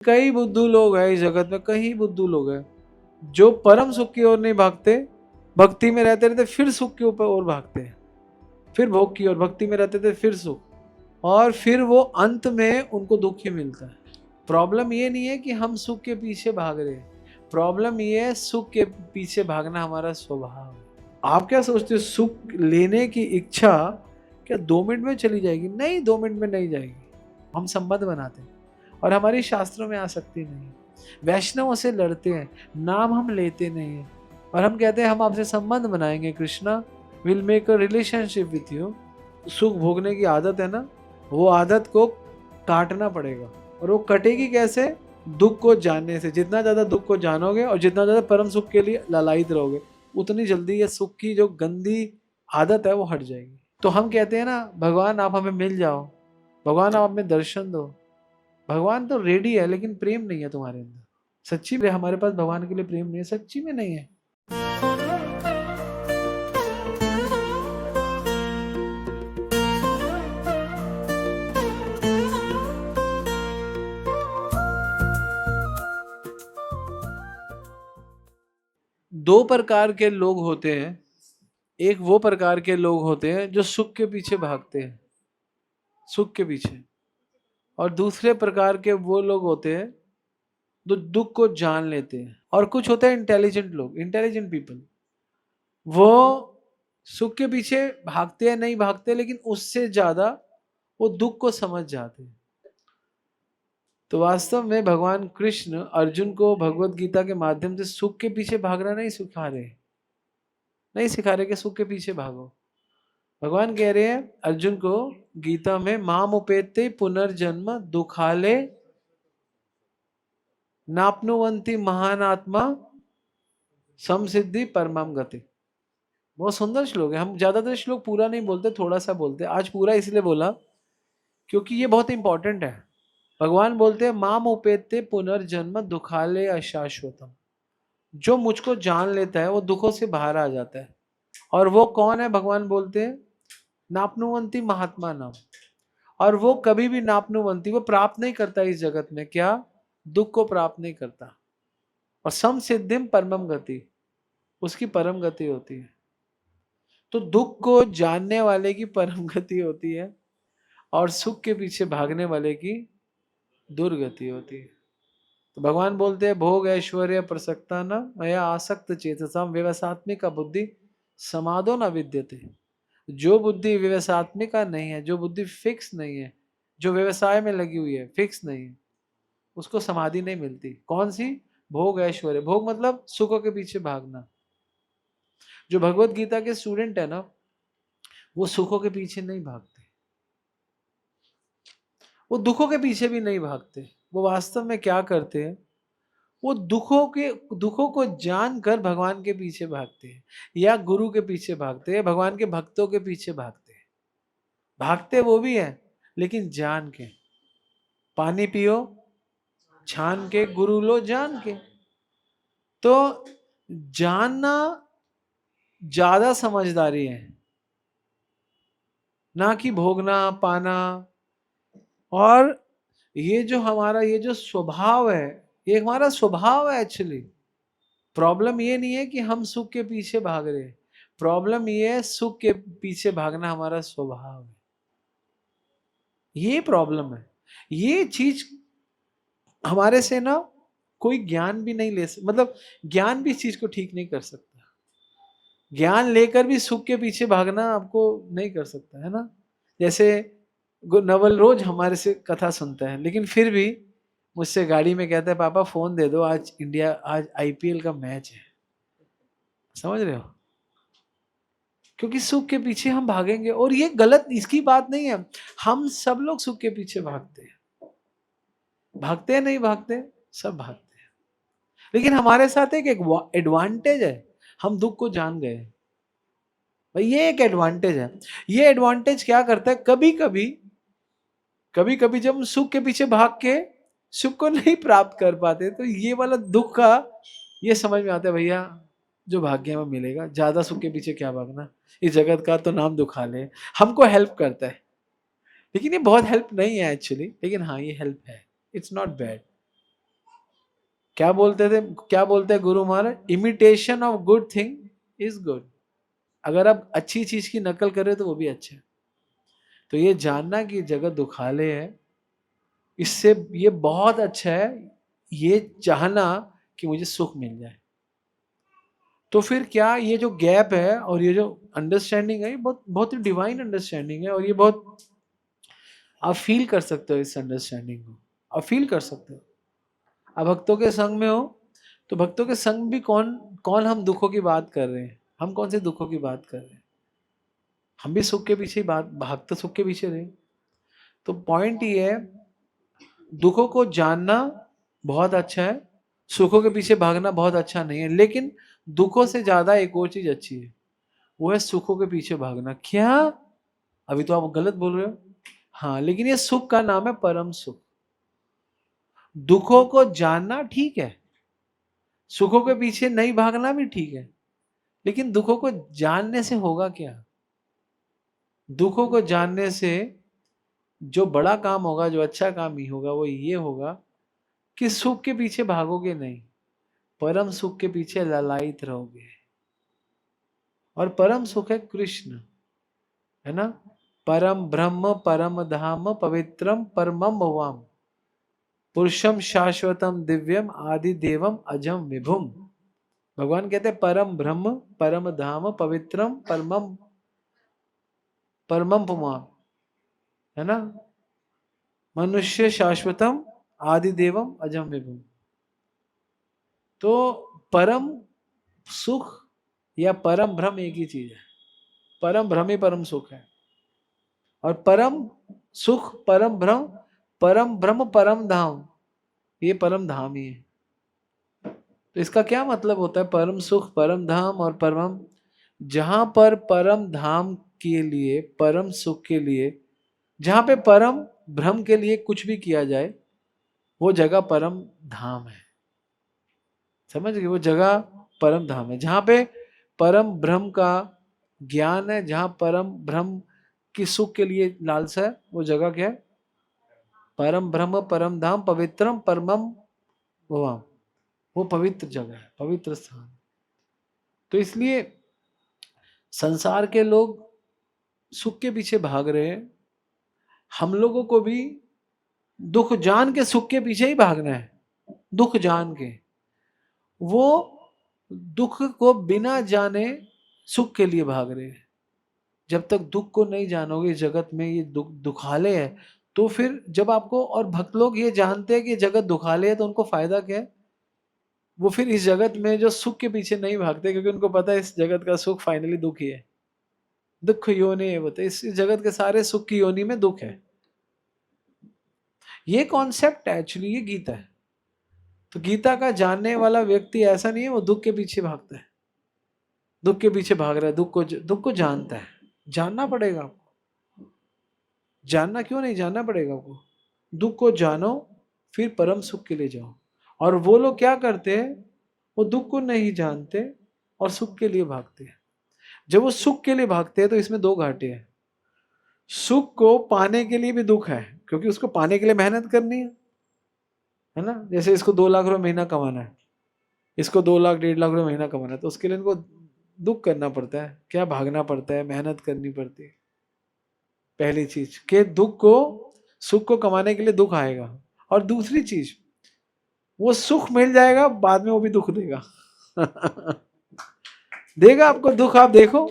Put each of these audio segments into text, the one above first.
कई बुद्धू लोग हैं इस जगत में, कई बुद्धू लोग हैं जो परम सुख की ओर नहीं भागते, भक्ति में रहते रहते फिर सुख के ऊपर और भागते हैं, फिर भोग की ओर, भक्ति में रहते थे फिर सुख, और फिर वो अंत में उनको दुख ही मिलता है। प्रॉब्लम ये नहीं है कि हम सुख के पीछे भाग रहे हैं, प्रॉब्लम ये है सुख के पीछे भागना हमारा स्वभाव है। आप क्या सोचते हो, सुख लेने की इच्छा क्या 2 मिनट में चली जाएगी? नहीं, 2 मिनट में नहीं जाएगी। हम संबंध बनाते हैं और हमारी शास्त्रों में आसक्ति नहीं है। वैष्णवों से लड़ते हैं, नाम हम लेते नहीं है, और हम कहते हैं हम आपसे संबंध बनाएंगे, Krishna will make a relationship with you. सुख भोगने की आदत है ना, वो आदत को काटना पड़ेगा, और वो कटेगी कैसे? दुख को जानने से। जितना ज्यादा दुख को जानोगे और जितना ज्यादा परम सुख के लिए ललायित रहोगे, उतनी जल्दी ये सुख की जो गंदी आदत है वो हट जाएगी। तो हम कहते हैं ना, भगवान आप हमें मिल जाओ, भगवान आप हमें दर्शन दो। भगवान तो रेडी है, लेकिन प्रेम नहीं है तुम्हारे अंदर। सच्ची में हमारे पास भगवान के लिए प्रेम नहीं है, सच्ची में नहीं है। दो प्रकार के लोग होते हैं। एक वो प्रकार के लोग होते हैं जो सुख के पीछे भागते हैं, सुख के पीछे, और दूसरे प्रकार के वो लोग होते हैं जो दुख को जान लेते हैं। और कुछ होते हैं इंटेलिजेंट लोग, इंटेलिजेंट पीपल, वो सुख के पीछे भागते हैं, नहीं भागते, लेकिन उससे ज्यादा वो दुख को समझ जाते हैं। तो वास्तव में भगवान कृष्ण अर्जुन को भगवत गीता के माध्यम से सुख के पीछे भागना नहीं सिखा रहे, नहीं सिखा रहे कि सुख के पीछे भागो। भगवान कह रहे हैं अर्जुन को गीता में, माम उपेते पुनर्जन्म दुखाले नापनुवंती महान आत्मा समसिद्धि परमम गति। बहुत सुंदर श्लोक है। हम ज्यादातर श्लोक पूरा नहीं बोलते, थोड़ा सा बोलते। आज पूरा इसलिए बोला क्योंकि ये बहुत इंपॉर्टेंट है। भगवान बोलते हैं माम उपेते पुनर्जन्म दुखाले अशाश्वतम। जो मुझको जान लेता है वो दुखों से बाहर आ जाता है। और वो कौन है? भगवान बोलते हैं नापनुवंती महात्मा नाम। और वो कभी भी नापनुवंती, वो प्राप्त नहीं करता इस जगत में, क्या? दुख को प्राप्त नहीं करता। और सम सिद्धिम परमम गति, उसकी परम गति होती है। तो दुख को जानने वाले की परम गति होती है, और सुख के पीछे भागने वाले की दुर्गति होती है। तो भगवान बोलते हैं भोग ऐश्वर्य प्रसक्ता न मया आसक्त चेतसाम व्यवसात्मिका बुद्धि समाधो न विद्यते। जो बुद्धि व्यवसात्मिका नहीं है, जो बुद्धि फिक्स नहीं है, जो व्यवसाय में लगी हुई है, फिक्स नहीं है, उसको समाधि नहीं मिलती। कौन सी? भोग ऐश्वर्य। भोग मतलब सुखों के पीछे भागना। जो भगवत गीता के स्टूडेंट है ना, वो सुखों के पीछे नहीं भागते, वो दुखों के पीछे भी नहीं भागते। वो वास्तव में क्या करते हैं? वो दुखों को जानकर भगवान के पीछे भागते हैं, या गुरु के पीछे भागते हैं, भगवान के भक्तों के पीछे भागते हैं। भागते वो भी है, लेकिन जान के। पानी पियो छान के, गुरु लो जान के। तो जानना ज्यादा समझदारी है, ना कि भोगना पाना। और ये जो हमारा ये जो स्वभाव है, ये हमारा स्वभाव है एक्चुअली। प्रॉब्लम ये नहीं है कि हम सुख के पीछे भाग रहे हैं, प्रॉब्लम ये है सुख के पीछे भागना हमारा स्वभाव है। ये प्रॉब्लम है। ये चीज हमारे से ना कोई ज्ञान भी नहीं ले मतलब ज्ञान भी इस चीज को ठीक नहीं कर सकता। ज्ञान लेकर भी सुख के पीछे भागना आपको नहीं कर सकता, है ना। जैसे नवल रोज हमारे से कथा सुनता है, लेकिन फिर भी मुझसे गाड़ी में कहता है पापा फोन दे दो, आज इंडिया, आज आईपीएल का मैच है। समझ रहे हो? क्योंकि सुख के पीछे हम भागेंगे, और ये गलत, इसकी बात नहीं है। हम सब लोग सुख के पीछे भागते हैं, भागते हैं नहीं भागते, सब भागते हैं। लेकिन हमारे साथ एक एडवांटेज है, हम दुख को जान गए भाई। ये एक एडवांटेज है। ये एडवांटेज क्या करता है, कभी कभी जब हम सुख के पीछे भाग के सुख को नहीं प्राप्त कर पाते, तो ये वाला दुख का ये समझ में आता है, भैया जो भाग्य में मिलेगा, ज्यादा सुख के पीछे क्या भागना, इस जगत का तो नाम दुखा ले। हमको हेल्प करता है, लेकिन ये बहुत हेल्प नहीं है एक्चुअली, लेकिन हाँ ये हेल्प है। It's not bad. क्या बोलते थे, क्या बोलते हैं गुरु महाराज, imitation of good thing is good. अगर आप अच्छी चीज की नकल करें तो वो भी अच्छा है। तो ये जानना कि जगत दुखालय है, इससे ये बहुत अच्छा है, ये चाहना कि मुझे सुख मिल जाए। तो फिर क्या ये जो गैप है और ये जो अंडरस्टैंडिंग है, ये बहुत बहुत ही डिवाइन अंडरस्टैंडिंग है, और ये बहुत आप फील कर सकते हो इस अंडरस्टैंडिंग को, आप फील कर सकते हो। अब भक्तों के संग में हो, तो भक्तों के संग भी कौन कौन हम दुखों की बात कर रहे हैं, हम कौन से दुखों की बात कर रहे हैं, हम भी सुख के पीछे ही बात, भाग तो सुख के पीछे रहे। तो पॉइंट ये है, दुखों को जानना बहुत अच्छा है, सुखों के पीछे भागना बहुत अच्छा नहीं है। लेकिन दुखों से ज्यादा एक और चीज अच्छी है, वो है सुखों के पीछे भागना। क्या? अभी तो आप गलत बोल रहे हो। हाँ, लेकिन ये सुख का नाम है परम सुख। दुखों को जानना ठीक है, सुखों के पीछे नहीं भागना भी ठीक है, लेकिन दुखों को जानने से होगा क्या? दुखों को जानने से जो बड़ा काम होगा, जो अच्छा काम ही होगा, वो ये होगा कि सुख के पीछे भागोगे नहीं, परम सुख के पीछे ललायित रहोगे। और परम सुख है कृष्ण, है ना। परम ब्रह्म परम धाम पवित्रम परमम भवाम पुरुषम शाश्वतम दिव्यम आदि देवम अजम विभुम। भगवान कहते हैं परम ब्रह्म परम धाम पवित्रम परमम परमम पुमाम, है ना। मनुष्य शाश्वतम आदि देवम अजम विभुम। तो परम सुख या परम ब्रह्म एक ही चीज है, परम ब्रह्म ही परम सुख है। और परम सुख परम ब्रह्म, परम ब्रह्म परम धाम, ये परम धाम ही है। तो इसका क्या मतलब होता है, परम सुख परम धाम और परम, जहां पर परम धाम के लिए, परम सुख के लिए, जहां पे परम ब्रह्म के लिए कुछ भी किया जाए, वो जगह परम धाम है। समझ गए, वो जगह परम धाम है। जहां पे परम ब्रह्म का ज्ञान है, जहां परम ब्रह्म की सुख के लिए लालसा है, वो जगह क्या है? परम ब्रह्म परम धाम पवित्रम परमम भवाम। वो पवित्र जगह है, पवित्र स्थान। तो इसलिए संसार के लोग सुख के पीछे भाग रहे हैं, हम लोगों को भी दुख जान के सुख के पीछे ही भागना है। दुख जान के, वो दुख को बिना जाने सुख के लिए भाग रहे हैं। जब तक दुख को नहीं जानोगे, जगत में ये दुखालय है, तो फिर जब आपको, और भक्त लोग ये जानते हैं कि जगत दुखालय है, तो उनको फायदा क्या है? वो फिर इस जगत में जो सुख के पीछे नहीं भागते, क्योंकि उनको पता है इस जगत का सुख फाइनली दुख ही है। दुख योनि है, बोलते इस जगत के सारे सुख की योनि में दुख है। ये कॉन्सेप्ट है एक्चुअली, ये गीता है। तो गीता का जानने वाला व्यक्ति ऐसा नहीं है वो दुख के पीछे भागता है, दुख के पीछे भाग रहा है, दुख को जानता है। जानना पड़ेगा आपको, जानना क्यों नहीं, जानना पड़ेगा आपको। दुख को जानो, फिर परम सुख के लिए जाओ। और वो लोग क्या करते हैं, वो दुख को नहीं जानते और सुख के लिए भागते हैं। जब वो सुख के लिए भागते हैं तो इसमें दो घाटे हैं। सुख को पाने के लिए भी दुख है, क्योंकि उसको पाने के लिए मेहनत करनी है ना। जैसे इसको 2 लाख रुपए महीना कमाना है, इसको 2 लाख 1.5 लाख रुपए महीना कमाना है, तो उसके लिए इनको दुख करना पड़ता है, क्या भागना पड़ता है, मेहनत करनी पड़ती है। पहली चीज के दुख को, सुख को कमाने के लिए दुख आएगा। और दूसरी चीज, वो सुख मिल जाएगा, बाद में वो भी दुख देगा। देगा आपको दुख, आप देखो,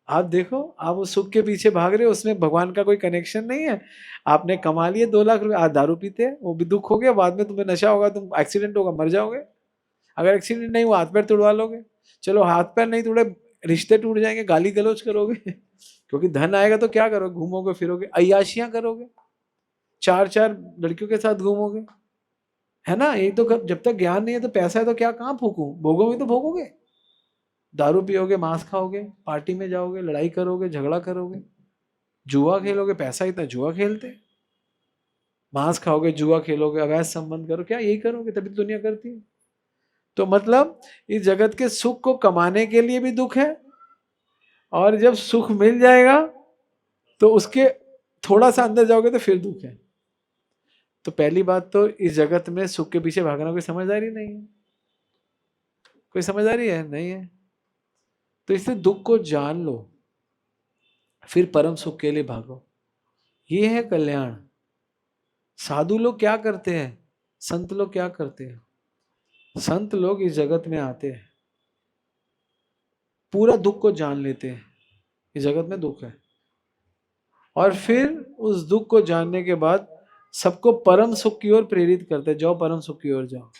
आप देखो, आप उस सुख के पीछे भाग रहे हो, उसमें भगवान का कोई कनेक्शन नहीं है। आपने कमा लिए 2 लाख रुपए, आज दारू पीते हैं, वो भी दुख हो गया, बाद में तुम्हें नशा होगा, तुम एक्सीडेंट होगा, मर जाओगे। अगर एक्सीडेंट नहीं हुआ, हाथ पैर तोड़वा लोगे, चलो हाथ पैर नहीं तोड़े, रिश्ते टूट जाएंगे, गाली गलौज करोगे। क्योंकि धन आएगा तो क्या करोगे, घूमोगे फिरोगे, अय्याशियां करोगे, 4 4 लड़कियों के साथ घूमोगे, है ना। ये तो जब तक ज्ञान नहीं है, तो पैसा है तो क्या, कहाँ फूकू, भोगोगे तो भोगोगे। दारू पियोगे, मांस खाओगे, पार्टी में जाओगे, लड़ाई करोगे, झगड़ा करोगे, जुआ खेलोगे, पैसा इतना जुआ खेलते, मांस खाओगे, जुआ खेलोगे, अवैध संबंध करो, क्या यही करोगे, तभी तो दुनिया करती है। तो मतलब इस जगत के सुख को कमाने के लिए भी दुख है, और जब सुख मिल जाएगा तो उसके थोड़ा सा अंदर जाओगे तो फिर दुख है। तो पहली बात तो इस जगत में सुख के पीछे भागना कोई समझदारी नहीं है। कोई समझदारी है नहीं है। तो इसलिए दुख को जान लो, फिर परम सुख के लिए भागो। ये है कल्याण। साधु लोग क्या करते हैं, संत लोग क्या करते हैं? संत लोग इस जगत में आते हैं, पूरा दुख को जान लेते हैं, इस जगत में दुख है, और फिर उस दुख को जानने के बाद सबको परम सुख की ओर प्रेरित करते हैं, जाओ परम सुख की ओर जाओ।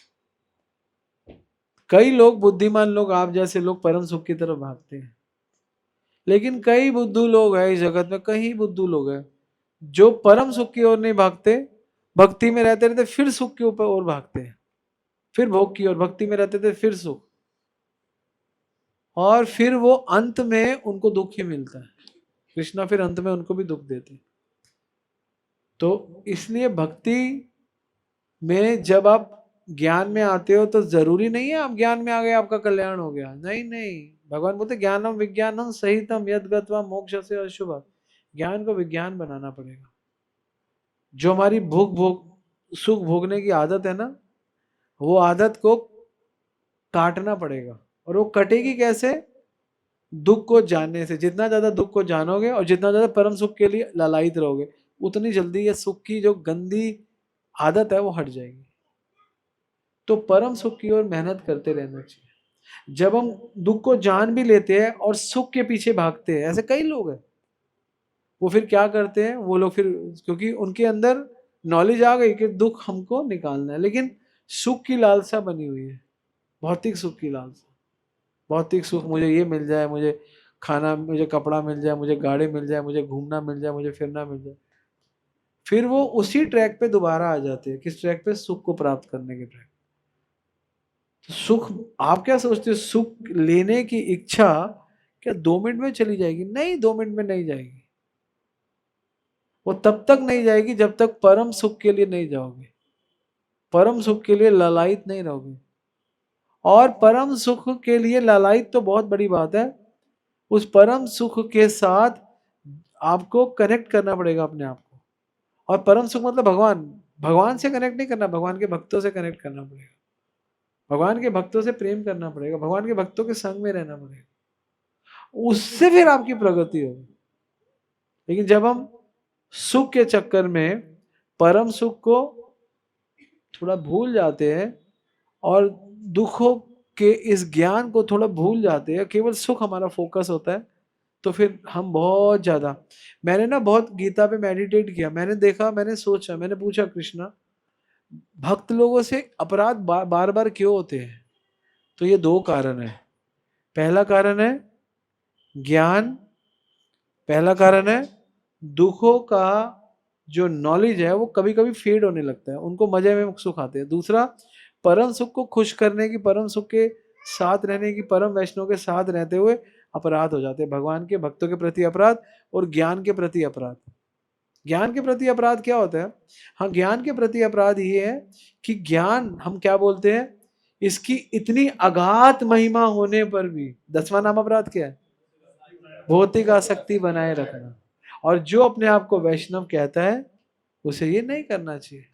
कई लोग, बुद्धिमान लोग, आप जैसे लोग परम सुख की तरफ भागते हैं, लेकिन कई बुद्धू लोग हैं इस जगत में, कई बुद्धू लोग हैं जो परम सुख की ओर नहीं भागते, भक्ति में रहते रहते फिर सुख के ऊपर और भागते हैं, फिर भोग की ओर, भक्ति में रहते थे फिर सुख, और फिर वो अंत में उनको दुख ही मिलता है। कृष्णा फिर अंत में उनको भी दुख देते। तो इसलिए भक्ति में जब आप ज्ञान में आते हो तो जरूरी नहीं है आप ज्ञान में आ गए आपका कल्याण हो गया, नहीं नहीं। भगवान बोलते ज्ञानम विज्ञानम सहितम यद गत्वा मोक्ष से अशुभ। ज्ञान को विज्ञान बनाना पड़ेगा। जो हमारी भूख भोग सुख भोगने की आदत है ना, वो आदत को काटना पड़ेगा। और वो कटेगी कैसे? दुख को जानने से। जितना ज्यादा दुख को जानोगे और जितना ज्यादा परम सुख के लिए लालायित रहोगे, उतनी जल्दी ये सुख की जो गंदी आदत है वो हट जाएगी। तो परम सुख की ओर मेहनत करते रहना चाहिए। जब हम दुख को जान भी लेते हैं और सुख के पीछे भागते हैं, ऐसे कई लोग हैं, वो फिर क्या करते हैं, वो लोग फिर, क्योंकि उनके अंदर नॉलेज आ गई कि दुख हमको निकालना है, लेकिन सुख की लालसा बनी हुई है, भौतिक सुख की लालसा। भौतिक सुख, मुझे ये मिल जाए, मुझे खाना, मुझे कपड़ा मिल जाए, मुझे गाड़ी मिल जाए, मुझे घूमना मिल जाए, मुझे फिरना मिल जाए। फिर वो उसी ट्रैक पे दोबारा आ जाते हैं। किस ट्रैक पे? सुख को प्राप्त करने के ट्रैक। तो सुख, आप क्या सोचते हो सुख लेने की इच्छा क्या 2 मिनट में चली जाएगी? नहीं, 2 मिनट में नहीं जाएगी। वो तब तक नहीं जाएगी जब तक परम सुख के लिए नहीं जाओगे, परम सुख के लिए लालायित नहीं रहोगे। और परम सुख के लिए लालायित तो बहुत बड़ी बात है, उस परम सुख के साथ आपको कनेक्ट करना पड़ेगा अपने आप को। और परम सुख मतलब भगवान, भगवान से कनेक्ट नहीं करना, भगवान के भक्तों से कनेक्ट करना पड़ेगा। भगवान के भक्तों से प्रेम करना पड़ेगा, भगवान के भक्तों के संग में रहना पड़ेगा, उससे फिर आपकी प्रगति होगी। लेकिन जब हम सुख के चक्कर में परम सुख को थोड़ा भूल जाते हैं और दुखों के इस ज्ञान को थोड़ा भूल जाते हैं, केवल सुख हमारा फोकस होता है, तो फिर हम बहुत ज्यादा, मैंने ना बहुत गीता पे मेडिटेट किया, मैंने देखा, मैंने सोचा, मैंने पूछा कृष्णा, भक्त लोगों से अपराध बार बार क्यों होते हैं? तो ये 2 कारण है। पहला कारण है ज्ञान, पहला कारण है दुखों का जो नॉलेज है वो कभी कभी फेड होने लगता है, उनको मजे में सुख आते हैं। दूसरा, परम सुख को खुश करने की, परम सुख के साथ रहने की, परम वैष्णव के साथ रहते हुए अपराध हो जाते हैं, भगवान के भक्तों के प्रति अपराध और ज्ञान के प्रति अपराध। ज्ञान के प्रति अपराध क्या होता है? हाँ, ज्ञान के प्रति अपराध ये है कि ज्ञान, हम क्या बोलते हैं, इसकी इतनी अगाध महिमा होने पर भी 10वां नाम अपराध क्या है? भौतिक आसक्ति बनाए रखना। और जो अपने आप को वैष्णव कहता है उसे ये नहीं करना चाहिए।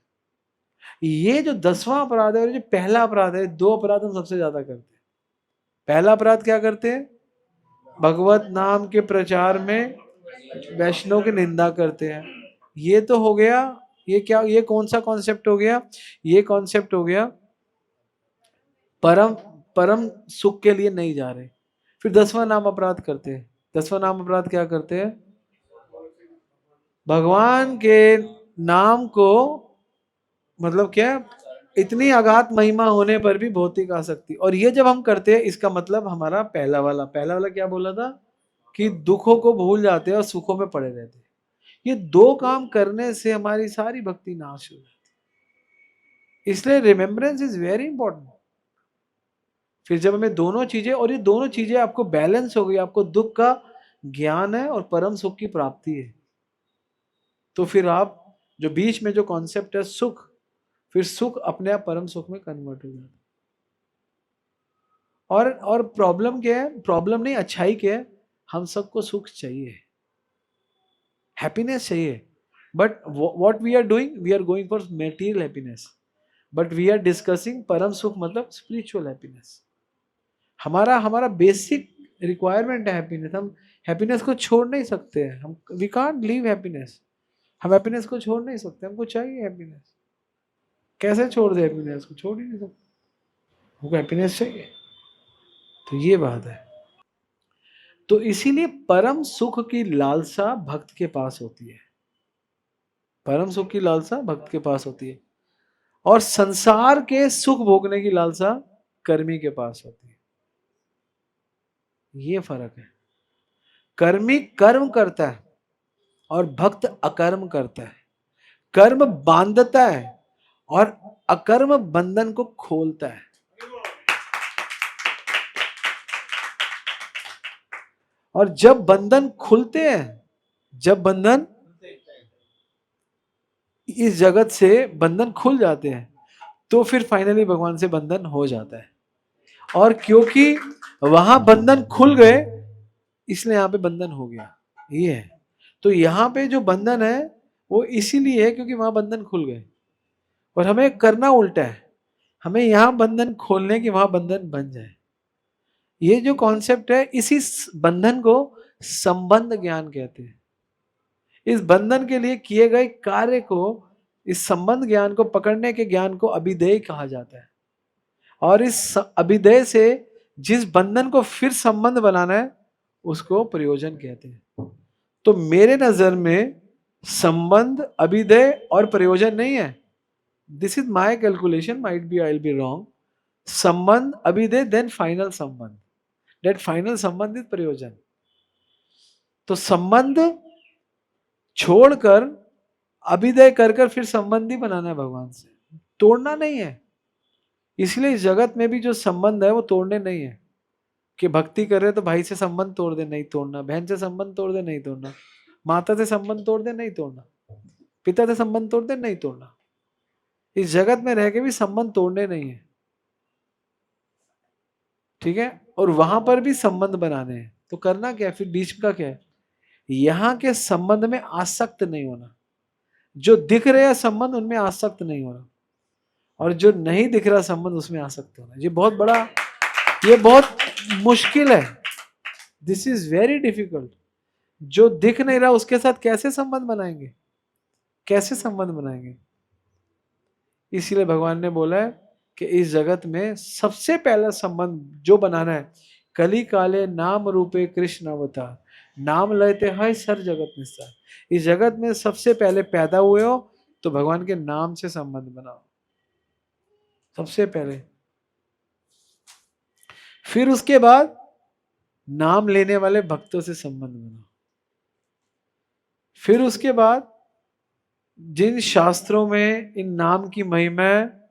ये जो 10वां अपराध है और जो पहला अपराध है, 2 अपराध हम सबसे ज्यादा करते हैं। पहला अपराध क्या करते हैं? भगवत नाम के प्रचार में वैष्णव की निंदा करते हैं। ये तो हो गया, ये क्या, ये कौन सा कॉन्सेप्ट हो गया? ये कॉन्सेप्ट हो गया परम परम सुख के लिए नहीं जा रहे। फिर 10वां नाम अपराध करते हैं। 10वां नाम अपराध क्या करते हैं? भगवान के नाम को, मतलब क्या, इतनी अगाध महिमा होने पर भी भौतिक आसक्ति। और ये जब हम करते हैं, इसका मतलब हमारा पहला वाला क्या बोला था कि दुखों को भूल जाते हैं और सुखों में पड़े रहते हैं। ये 2 काम करने से हमारी सारी भक्ति नाश हो जाती है। इसलिए रिमेम्बरेंस इज वेरी इंपॉर्टेंट। फिर जब हमें दोनों चीजें, और ये दोनों चीजें आपको बैलेंस हो गई, आपको दुख का ज्ञान है और परम सुख की प्राप्ति है, तो फिर आप जो बीच में जो कॉन्सेप्ट है सुख, फिर सुख अपने आप परम सुख में कन्वर्ट हो जाता है। और प्रॉब्लम क्या है? प्रॉब्लम नहीं, अच्छाई क्या है? हम सबको सुख चाहिए, हैप्पीनेस चाहिए, But what we are doing, we are going for material happiness, but we are discussing परम सुख मतलब spiritual happiness. हमारा हमारा बेसिक रिक्वायरमेंट है हैप्पीनेस. हम हैप्पीनेस को छोड़ नहीं सकते हैं. हम वी कांट लीव हैप्पीनेस. हम हैप्पीनेस को छोड़ नहीं सकते. हमको चाहिए हैप्पीनेस. कैसे छोड़ दे हैप्पीनेस को? छोड़ ही नहीं सकते. हमको हैप्पीनेस चाहिए. तो ये बात है. तो इसीलिए परम सुख की लालसा भक्त के पास होती है. परम सुख की लालसा भक्त के पास होती है, और संसार के सुख भोगने की लालसा कर्मी के पास होती है. ये फर्क है. कर्मी कर्म करता है और भक्त अकर्म करता है. कर्म बांधता है और अकर्म बंधन को खोलता है. और जब बंधन खुलते हैं, जब बंधन इस जगत से बंधन खुल जाते हैं, तो फिर फाइनली भगवान से बंधन हो जाता है. और क्योंकि वहां बंधन खुल गए, इसलिए यहां पे बंधन हो गया. ये है. तो यहां पे जो बंधन है वो इसीलिए है क्योंकि वहां बंधन खुल गए. और हमें करना उल्टा है. हमें यहां बंधन खोलने की वहां बंधन बन जाए. ये जो कॉन्सेप्ट है, इसी बंधन को संबंध ज्ञान कहते हैं. इस बंधन के लिए किए गए कार्य को, इस संबंध ज्ञान को पकड़ने के ज्ञान को अभिधेय कहा जाता है. और इस अभिधेय से जिस बंधन को फिर संबंध बनाना है उसको प्रयोजन कहते हैं. तो मेरे नजर में संबंध, अभिधेय और प्रयोजन नहीं है. This is my calculation, might be I will be wrong. संबंध, अभिधेय, देन फाइनल संबंध. दैट फाइनल संबंध इज प्रयोजन. तो संबंध छोड़कर अभिधेय कर फिर संबंधी बनाना है भगवान से, तोड़ना नहीं है. इसलिए इस जगत में भी जो संबंध है वो तोड़ने नहीं है. कि भक्ति कर रहे तो भाई से संबंध तोड़ दे, नहीं तोड़ना. बहन से संबंध तोड़ दे, नहीं तोड़ना. माता से संबंध तोड़ दे, नहीं तोड़ना. पिता से संबंध तोड़ दे, नहीं तोड़ना. इस जगत में रह के भी संबंध तोड़ने नहीं है. ठीक है. और वहां पर भी संबंध बनाने हैं. तो करना क्या है फिर? बीच का क्या है? यहां के संबंध में आसक्त नहीं होना. जो दिख रहे हैं संबंध, उनमें आसक्त नहीं होना. और जो नहीं दिख रहा संबंध, उसमें आसक्त होना. ये बहुत बड़ा, ये बहुत मुश्किल है. This is very difficult. जो दिख नहीं रहा उसके साथ कैसे संबंध बनाएंगे? कैसे संबंध बनाएंगे? इसीलिए भगवान ने बोला है कि इस जगत में सबसे पहला संबंध जो बनाना है, कली काले नाम रूपे कृष्ण अवतार, नाम लेते हैं सर जगत निस्तार. इस जगत में सबसे पहले पैदा हुए हो तो भगवान के नाम से संबंध बनाओ सबसे पहले. फिर उसके बाद नाम लेने वाले भक्तों से संबंध बनाओ. फिर उसके बाद जिन शास्त्रों में इन नाम की महिमा है,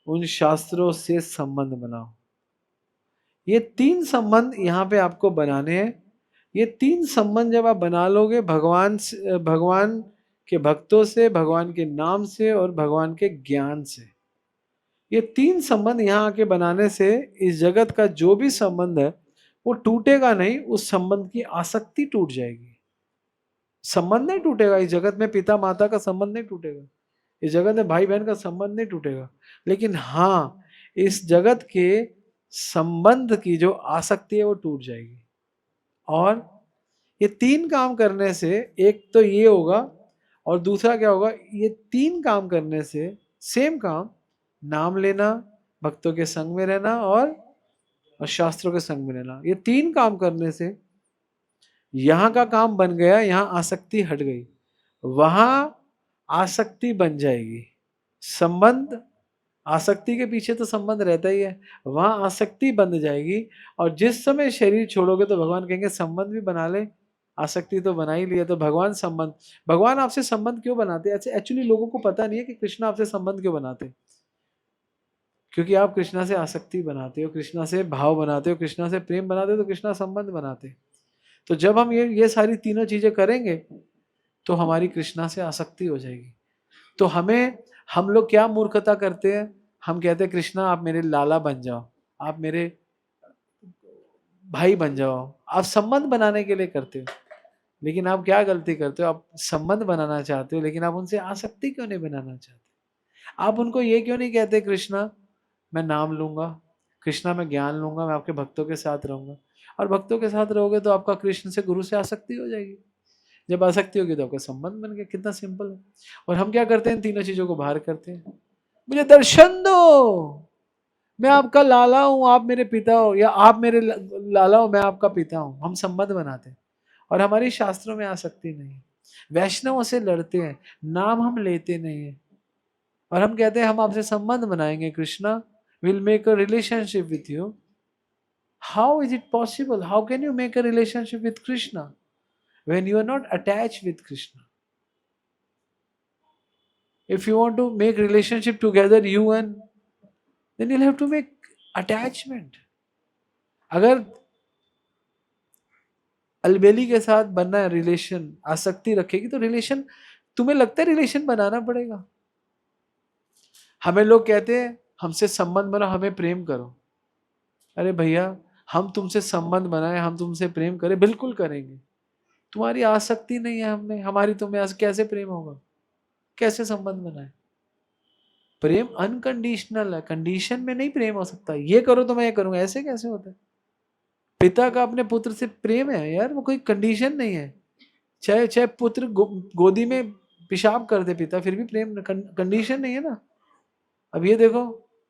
उन शास्त्रों से संबंध बनाओ. ये 3 संबंध यहां पे आपको बनाने हैं. ये 3 संबंध जब आप बना लोगे भगवान भगवान के भक्तों से, भगवान के नाम से और भगवान के ज्ञान से, ये 3 संबंध यहां आके बनाने से इस जगत का जो भी संबंध है वो टूटेगा नहीं. उस संबंध की आसक्ति टूट जाएगी. संबंध नहीं टूटेगा. इस जगत में पिता माता का संबंध नहीं टूटेगा. इस जगत में भाई बहन का संबंध नहीं टूटेगा. लेकिन हाँ, इस जगत के संबंध की जो आसक्ति है वो टूट जाएगी. और ये 3 काम करने से, एक तो ये होगा और दूसरा क्या होगा, ये 3 काम करने से, सेम काम, नाम लेना, भक्तों के संग में रहना और शास्त्रों के संग में रहना, ये 3 काम करने से यहां का काम बन गया. यहां आसक्ति हट गई, वहां आसक्ति बन जाएगी. संबंध, आसक्ति के पीछे तो संबंध रहता ही है, वहां आसक्ति बन जाएगी. और जिस समय शरीर छोड़ोगे तो भगवान कहेंगे संबंध भी बना ले, आसक्ति तो बना ही लिया. तो भगवान संबंध, भगवान आपसे संबंध क्यों बनाते हैं? एक्चुअली लोगों को पता नहीं है कि कृष्ण आपसे संबंध क्यों बनाते हैं. क्योंकि आप कृष्णा से आसक्ति बनाते हो, कृष्णा से भाव बनाते हो, कृष्णा से प्रेम बनाते हो, तो कृष्णा संबंध बनाते. तो जब हम ये सारी तीनों चीजें करेंगे तो हमारी कृष्णा से आसक्ति हो जाएगी. तो हम लोग क्या मूर्खता करते हैं, हम कहते हैं कृष्णा आप मेरे लाला बन जाओ, आप मेरे भाई बन जाओ. आप संबंध बनाने के लिए करते हो. लेकिन आप क्या गलती करते हो, आप संबंध बनाना चाहते हो, लेकिन आप उनसे आसक्ति क्यों नहीं बनाना चाहते? आप उनको ये क्यों नहीं कहते कृष्णा मैं नाम लूंगा, कृष्णा मैं ज्ञान लूंगा, मैं आपके भक्तों के साथ रहूंगा। और भक्तों के साथ रहोगे तो आपका कृष्ण से, गुरु से आसक्ति हो जाएगी। जब आसक्ति होगी तो आपका संबंध बन गया। कितना सिंपल है। और हम क्या करते हैं, इन तीनों चीजों को बाहर करते हैं। मुझे दर्शन दो, मैं आपका लाला हूं, आप मेरे पिता हो, या आप मेरे लाला हो, मैं आपका पिता हूं। हम संबंध बनाते हैं और हमारी शास्त्रों में आसक्ति नहीं है। वैष्णवों से लड़ते हैं, नाम हम लेते नहीं है। और हम कहते हैं हम आपसे संबंध बनाएंगे Krishna, will make a relationship with you. How is it possible? How can you make a relationship with Krishna when you are not attached with Krishna? If you want to make relationship together, you and then you'll have to make attachment. अगर अलबेली के साथ बनना है relation, आसक्ति रखेगी तो relation, तुम्हें लगता है रिलेशन बनाना पड़ेगा? हमें लोग कहते हैं हमसे संबंध बनाओ, हमें प्रेम करो। अरे भैया, हम तुमसे संबंध बनाए, हम तुमसे प्रेम करें, बिल्कुल करेंगे। तुम्हारी आसक्ति नहीं है हमें, हमारी तुम्हें कैसे प्रेम होगा? कैसे संबंध बनाए? प्रेम अनकंडीशनल है, कंडीशन में नहीं प्रेम हो सकता। ये करो तो मैं ये करूंगा, ऐसे कैसे होता है? पिता का अपने पुत्र से प्रेम है यार, वो कोई कंडीशन नहीं है। चाहे चाहे पुत्र गोदी में पेशाब कर दे पिता, फिर भी प्रेम, कंडीशन नहीं है ना। अब ये देखो,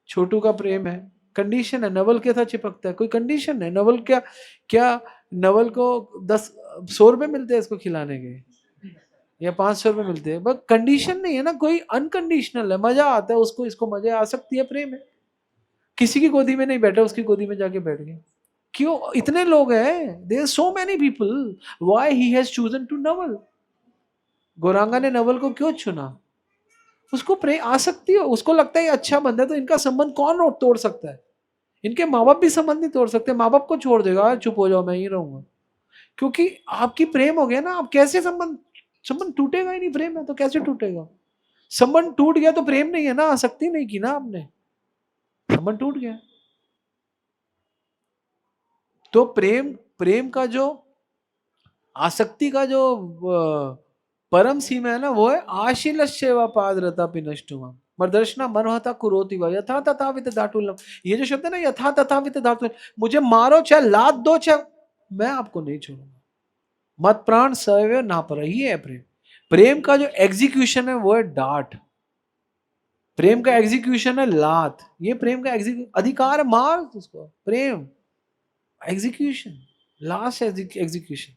छोटू का प्रेम है, कंडीशन है, नवल के साथ चिपकता है, कोई कंडीशन है? नवल क्या क्या नवल को 100 रुपए मिलते हैं इसको खिलाने के, या 500 रुपए मिलते हैं, बस कंडीशन नहीं है ना, कोई अनकंडीशनल है, मजा आता है उसको, इसको मजा आ सकती है, प्रेम है। किसी की गोदी में नहीं बैठा, उसकी गोदी में जाके बैठ गए। क्यों? इतने लोग हैं, there so many people, why he has chosen to Naval? Gauranga ने नवल को क्यों चुना? उसको प्रेम आ सकती है, उसको लगता है ये अच्छा बंदा है, तो इनका संबंध कौन तोड़ सकता है? इनके माँ बाप भी संबंध नहीं तोड़ सकते। माँ बाप को छोड़ देगा, चुप हो जाओ मैं ही रहूंगा, क्योंकि आपकी प्रेम हो गया ना। आप कैसे संबंध, संबंध टूटेगा ही नहीं, प्रेम है तो कैसे टूटेगा? संबंध टूट गया तो प्रेम नहीं है ना, आसक्ति नहीं की ना आपने, संबंध टूट गया। तो प्रेम, प्रेम का जो, आसक्ति का जो परम सीमा है ना, वो है आशीलस्येव पादरता पिनष्टुमा मर्दर्शना मनोहता कुरोति वा यथा तथावित धातुलम। ये जो शब्द है ना, यथा तथावित धातुलम, मुझे मारो चाहे लात दो, चाहे मैं आपको नहीं छोड़ूंगा। मत प्राण सवय ना पर, ही है प्रेम। प्रेम का जो एग्जीक्यूशन है वो है डांट, प्रेम का एग्जीक्यूशन है लात। ये प्रेम का अधिकार है, मार उसको। प्रेम एग्जीक्यूशन, लास्ट एग्जीक्यूशन।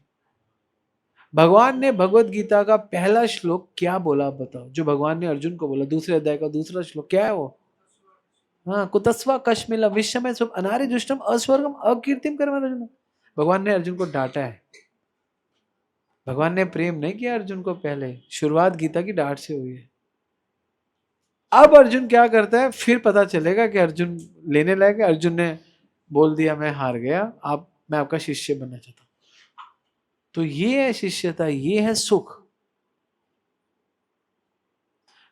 भगवान ने भगवत गीता का पहला श्लोक क्या बोला आप बताओ, जो भगवान ने अर्जुन को बोला, दूसरे अध्याय का दूसरा श्लोक क्या है वो? हाँ, कुतस्वा कश्मीला विश्वमय शुभ अनार्य दुष्टम अस्वर्गम अकीर्तिम कर्म अर्जुन। भगवान ने अर्जुन को डांटा है। भगवान ने प्रेम नहीं किया अर्जुन को, पहले शुरुआत गीता की डांट से हुई है। अब अर्जुन क्या करता है, फिर पता चलेगा कि अर्जुन लेने लायक है। अर्जुन ने बोल दिया मैं हार गया, आप, मैं आपका शिष्य बनना चाहता हूं। तो ये है शिष्यता, ये है सुख।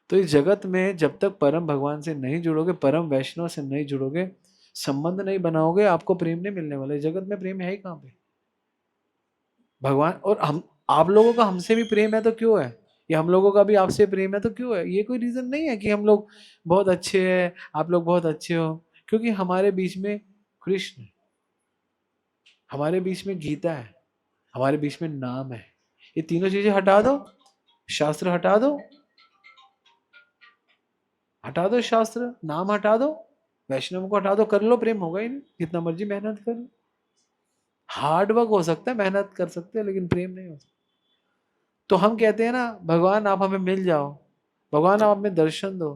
तो इस जगत में जब तक परम भगवान से नहीं जुड़ोगे, परम वैष्णव से नहीं जुड़ोगे, संबंध नहीं बनाओगे, आपको प्रेम नहीं मिलने वाला। इस जगत में प्रेम है ही कहां पे? भगवान और हम, आप लोगों का हमसे भी प्रेम है तो क्यों है, या हम लोगों का भी आपसे प्रेम है तो क्यों है? ये कोई रीजन नहीं है कि हम लोग बहुत अच्छे हैं, आप लोग बहुत अच्छे हो, क्योंकि हमारे बीच में कृष्ण है, हमारे बीच में गीता है, हमारे बीच में नाम है। ये तीनों चीजें हटा दो, शास्त्र हटा दो, हटा दो शास्त्र, नाम हटा दो, वैष्णव को हटा दो, कर लो, प्रेम होगा ही नहीं, जितना मर्जी मेहनत कर लो। हार्ड वर्क हो सकता है, मेहनत कर सकते हैं, लेकिन प्रेम नहीं हो सकता। तो हम कहते हैं ना, भगवान आप हमें मिल जाओ, भगवान आप हमें दर्शन दो।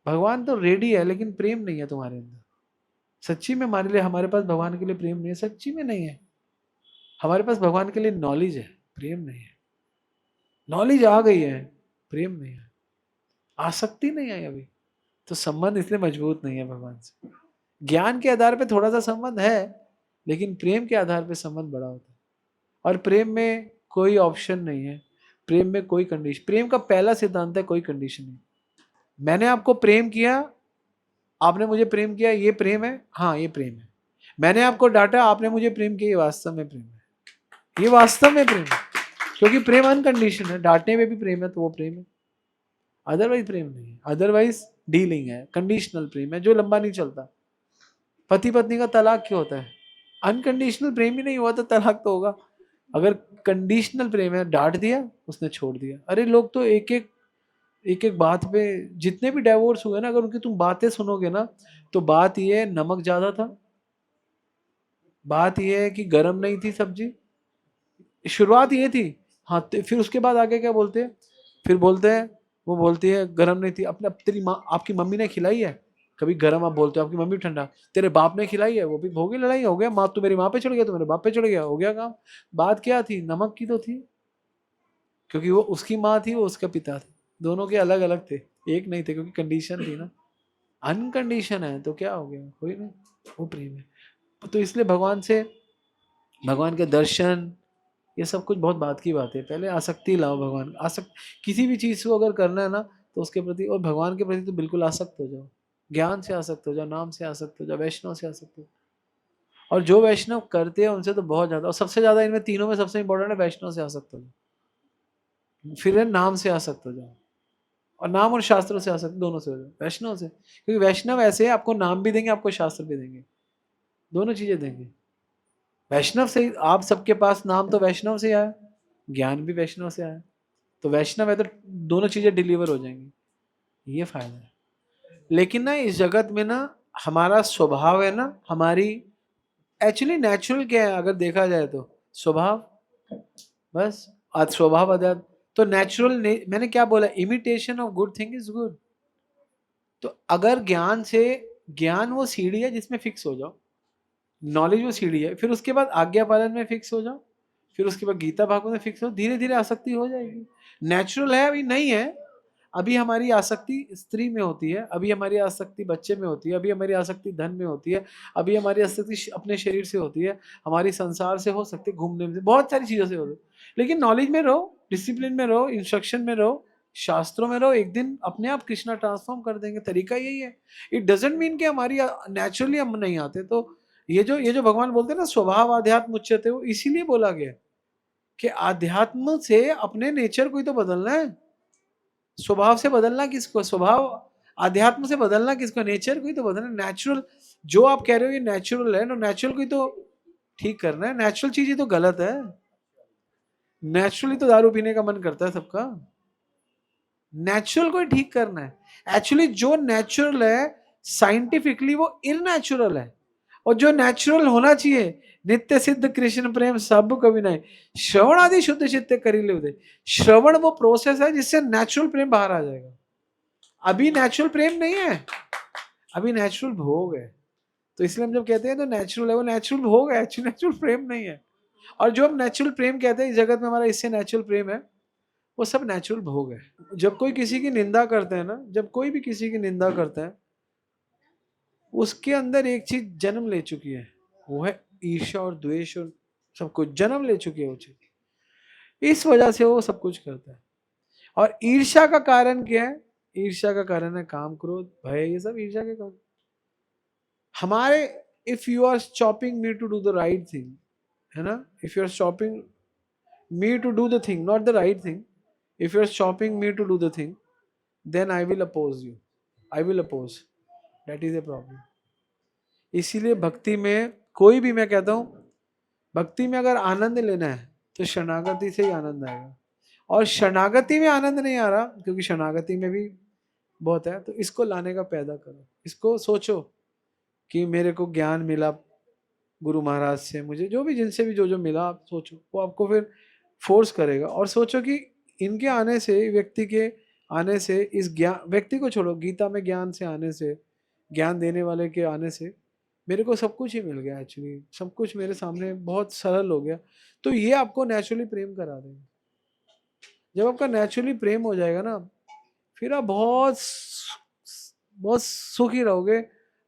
भगवान तो रेडी है, लेकिन प्रेम नहीं है तुम्हारे अंदर। सच्ची में हमारे लिए, हमारे पास भगवान के लिए प्रेम नहीं है, सच्ची में नहीं है। हमारे पास भगवान के लिए नॉलेज है, प्रेम नहीं है। नॉलेज आ गई है, प्रेम नहीं है, आसक्ति नहीं आई अभी, तो संबंध इसलिए मजबूत नहीं है भगवान से। ज्ञान के आधार पे थोड़ा सा संबंध है, लेकिन प्रेम के आधार पे संबंध बड़ा होता है। और प्रेम में कोई ऑप्शन नहीं है, प्रेम में कोई कंडीशन, प्रेम का पहला सिद्धांत है कोई कंडीशन नहीं। मैंने आपको प्रेम किया, आपने मुझे प्रेम किया, ये प्रेम है, हाँ ये प्रेम है। मैंने आपको डांटा, आपने मुझे प्रेम किया, ये वास्तव में प्रेम है। ये वास्तव में प्रेम है, क्योंकि प्रेम अनकंडीशन है। डांटने में भी प्रेम है तो वो प्रेम है, अदरवाइज प्रेम नहीं है। अदरवाइज डीलिंग है, कंडीशनल प्रेम है जो लंबा नहीं चलता। पति पत्नी का तलाक क्यों होता है? अनकंडीशनल प्रेम ही नहीं हुआ तो तलाक तो होगा। अगर कंडीशनल प्रेम है, डांट दिया उसने छोड़ दिया। अरे लोग तो एक एक बात पे, जितने भी डाइवोर्स हुए ना, अगर उनकी तुम बातें सुनोगे ना, तो बात ये है नमक ज्यादा था, बात ये है कि गर्म नहीं थी सब्जी, शुरुआत ये थी। हाँ, फिर उसके बाद आगे क्या बोलते हैं? फिर बोलते हैं, वो बोलती है गर्म नहीं थी, अपने तेरी माँ आपकी मम्मी ने खिलाई है। कभी गर्म आप बोलते हो, आपकी मम्मी ठंडा। तेरे बाप ने खिलाई है, वो भी हो गई लड़ाई, हो गया। माँ तू मेरी माँ पे चढ़ गया, तो मेरे बाप पे चढ़ गया, हो गया काम। बात क्या थी? नमक की तो थी, क्योंकि वो उसकी माँ थी, वो उसका पिता था, दोनों के अलग अलग थे, एक नहीं थे, क्योंकि कंडीशन थी ना। अनकंडीशन है तो क्या हो गया? कोई नहीं, वो प्रेम है। तो इसलिए भगवान से, भगवान के दर्शन, ये सब कुछ बहुत बात की बात है। पहले आसक्ति लाओ भगवान, आसक्त किसी भी चीज को अगर करना है ना, तो उसके प्रति और भगवान के प्रति तो बिल्कुल आसक्त हो जाओ। ज्ञान से आसक्त हो जाओ, नाम से आसक्त हो जाओ, वैष्णव से आसक्त हो जाओ। और जो वैष्णव करते हैं उनसे तो बहुत ज्यादा, और सबसे ज्यादा इनमें तीनों में सबसे इंपॉर्टेंट है वैष्णव से आसक्त हो जाओ। फिर है नाम से आसक्त हो जाओ, और नाम और शास्त्रों से आसक्त, दोनों से हो जाओ वैष्णव से। क्योंकि वैष्णव ऐसे है, आपको नाम भी देंगे, आपको शास्त्र भी देंगे, दोनों चीजें देंगे। वैष्णव से आप सबके पास नाम तो वैष्णव से आया, ज्ञान भी वैष्णव से आया, तो वैष्णव है तो दोनों चीजें डिलीवर हो जाएंगी, ये फायदा है। लेकिन ना इस जगत में ना, हमारा स्वभाव है ना, हमारी एक्चुअली नेचुरल क्या है अगर देखा जाए तो? स्वभाव, बस। आज स्वभाव आधार, तो नेचुरल मैंने क्या बोला? Imitation of good thing is good. तो अगर ज्ञान से, ज्ञान वो सीढ़ी है जिसमें फिक्स हो जाओ, नॉलेज वो सीढ़ी है, फिर उसके बाद आज्ञा पालन में फिक्स हो जाओ, फिर उसके बाद गीता भागवत में फिक्स हो, धीरे धीरे आसक्ति हो जाएगी। नेचुरल है, अभी नहीं है। अभी हमारी आसक्ति स्त्री में होती है, अभी हमारी आसक्ति बच्चे में होती है, अभी हमारी आसक्ति धन में होती है, अभी हमारी आसक्ति अपने शरीर से होती है, हमारी संसार से हो सकती है, घूमने में, बहुत सारी चीजों से होती है। लेकिन नॉलेज में रहो, डिसिप्लिन में रहो, इंस्ट्रक्शन में रहो, शास्त्रों में रहो, एक दिन अपने आप कृष्णा ट्रांसफॉर्म कर देंगे। तरीका यही है। इट डजेंट मीन कि हमारी नेचुरली हम नहीं आते। तो ये जो भगवान बोलते हैं ना, स्वभाव आध्यात्म उच्चते, वो इसीलिए बोला गया कि आध्यात्म से अपने नेचर को ही तो बदलना है। स्वभाव से बदलना किसको? स्वभाव आध्यात्म से बदलना किसको? नेचर को ही तो बदलना। नेचुरल जो आप कह रहे हो ये नेचुरल है, नेचुरल को ही तो ठीक करना है। नेचुरल चीज ही तो गलत है। नेचुरली तो दारू पीने का मन करता है सबका, नेचुरल को ही ठीक करना है। एक्चुअली जो नेचुरल है साइंटिफिकली वो इननेचुरल है, और जो नेचुरल होना चाहिए, नित्य सिद्ध कृष्ण प्रेम सब कभी नहीं, श्रवण आदि शुद्ध चित्ते करी ले उदय। श्रवण वो प्रोसेस है जिससे नेचुरल प्रेम बाहर आ जाएगा। अभी नेचुरल प्रेम नहीं है, अभी नेचुरल भोग है। तो इसलिए हम जब कहते हैं तो नेचुरल है, वो नेचुरल भोग है, एक्चुअली नेचुरल प्रेम नहीं है। और जो हम नेचुरल प्रेम कहते हैं इस जगत में, हमारा इससे नेचुरल प्रेम है, वो सब नेचुरल भोग है। जब कोई किसी की निंदा करते हैं ना, जब कोई भी किसी की निंदा करता है, उसके अंदर एक चीज जन्म ले चुकी है, वो है ईर्ष्या और द्वेष, और सब कुछ जन्म ले चुकी है वो चीज। इस वजह से वो सब कुछ करता है। और ईर्ष्या का कारण क्या है? ईर्ष्या का कारण है काम, क्रोध, भय, ये सब ईर्ष्या के कारण। हमारे, if you are stopping me to do the right thing, है ना, if you are stopping me to do the thing, not the right thing. If you're stopping me to do the thing, then I will oppose you. I will oppose. That is a problem. इसीलिए भक्ति में कोई भी, मैं कहता हूँ, भक्ति में अगर आनंद लेना है तो शरणागति से ही आनंद आएगा। और शरणागति में आनंद नहीं आ रहा, क्योंकि शरणागति में भी बहुत है, तो इसको लाने का पैदा करो। इसको सोचो कि मेरे को ज्ञान मिला गुरु महाराज से, मुझे जो भी, जिनसे भी जो जो मिला, आप सोचो, वो आपको फिर फोर्स करेगा। और सोचो कि इनके आने से, व्यक्ति के आने से, इस ज्ञान, व्यक्ति को छोड़ो, गीता में ज्ञान से आने से, ज्ञान देने वाले के आने से मेरे को सब कुछ ही मिल गया। एक्चुअली सब कुछ मेरे सामने बहुत सरल हो गया। तो ये आपको नेचुरली प्रेम करा देंगे। जब आपका नेचुरली प्रेम हो जाएगा ना, फिर आप बहुत बहुत सुखी रहोगे।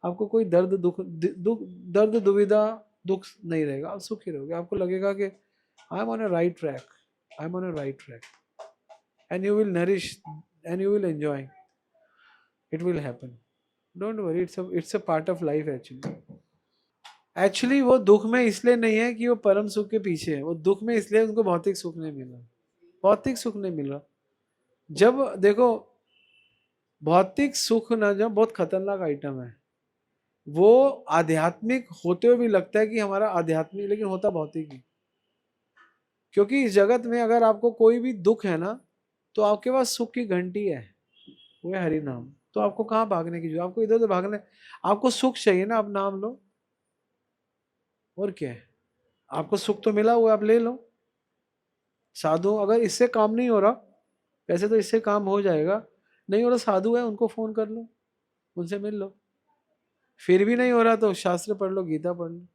आपको कोई दर्द दुख दुख दर्द दुविधा दुख नहीं रहेगा, आप सुखी रहोगे। आपको लगेगा कि I am on a right track, I am on a right track, and you will nourish and you will enjoy, it will happen. Don't worry, it's a part of life actually. Actually वो दुख में इसलिए नहीं है कि वो परम सुख के पीछे है, वो दुख में इसलिए उनको भौतिक सुख नहीं मिल रहा, भौतिक सुख नहीं मिल रहा। जब देखो, भौतिक सुख ना जो बहुत खतरनाक आइटम है, वो आध्यात्मिक होते हुए भी लगता है कि हमारा आध्यात्मिक, लेकिन होता भौतिक ही। क्योंकि इस जगत में अगर आपको कोई भी दुख है ना, तो आपके पास सुख की घंटी है, वो है हरि नाम। तो आपको कहाँ भागने की जरूरत, आपको इधर उधर भागने, आपको सुख चाहिए ना, आप नाम लो, और क्या है। आपको सुख तो मिला हुआ, आप ले लो। साधु, अगर इससे काम नहीं हो रहा, वैसे तो इससे काम हो जाएगा, नहीं हो रहा, साधु है उनको फोन कर लो, उनसे मिल लो। फिर भी नहीं हो रहा तो शास्त्र पढ़ लो, गीता पढ़ लो।